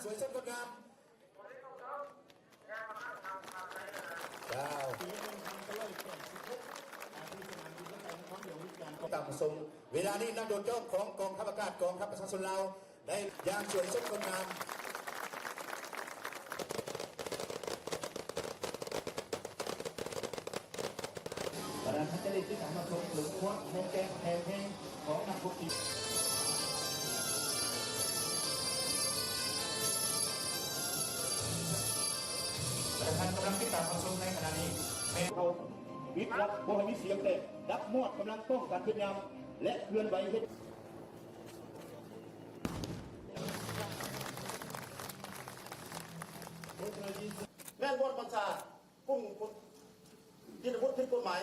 สวยสดงดงามตามทรงเวลานี้นักโดดยกของกองทัพอากาศกองทัพประชาชนลาวได้อย่างสวยสดงดงามประธานพัชริตที่สามารถชมหรือควักแห่งแกงแห่งของนักบุกอีกประธานกำลังติดตามความชมในขณะนี้แม่เขาวิทย์รับบ่ให้มีเสียงเตะดับมอดกำลังป้องกันพยายามและเคลื่อนไหวเฮ็ดแม่นบนบัญชากุ้งยึดอาวุธผิดกฎหมาย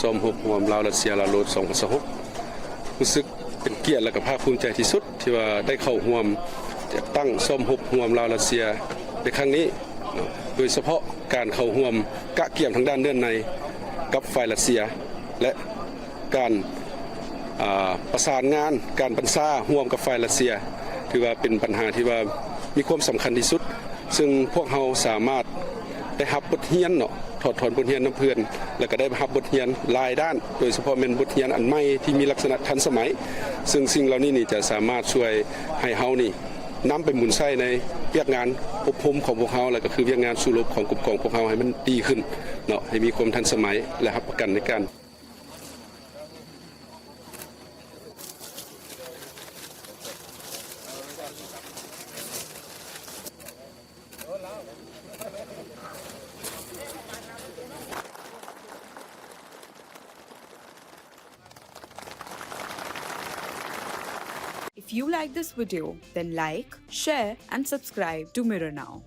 สมรวมลาวรัสเซียลาวโลด2026รู้สึกเป็นเกียรติและก็ภาคภูมิใจที่สุดที่ว่าได้เข้าร่วมจัดตั้งสมรวมลาวรัสเซียในครั้งนี้โดยเฉพาะการเข้าร่วมกะเกี่ยมทางด้านเดินในกับฝ่ายรัสเซียและการประสานงานการบัญชาร่วมกับฝ่ายรัสเซียถือว่าเป็นปัญหาที่ว่ามีความสำคัญที่สุดซึ่งพวกเราสามารถได้รับบทเรียนเนาะถอดถอนบทเรียนนำเพื่อนแล้วก็ได้รับบทเรียนหลายด้านโดยเฉพาะเป็นบทเรียนอันใหม่ที่มีลักษณะทันสมัยซึ่งสิ่งเหล่านี้นี่จะสามารถช่วยให้เฮานี่นำไปหมุนใช้ในเวียกงานอบรมของพวกเฮาแล้วก็คือเวียกงานสู่รบของกลุ่มกองพวกเฮาให้มันดีขึ้นเนาะให้มีความทันสมัยและรับประกันในการIf you like this video, then like, share and subscribe to Mirror Now.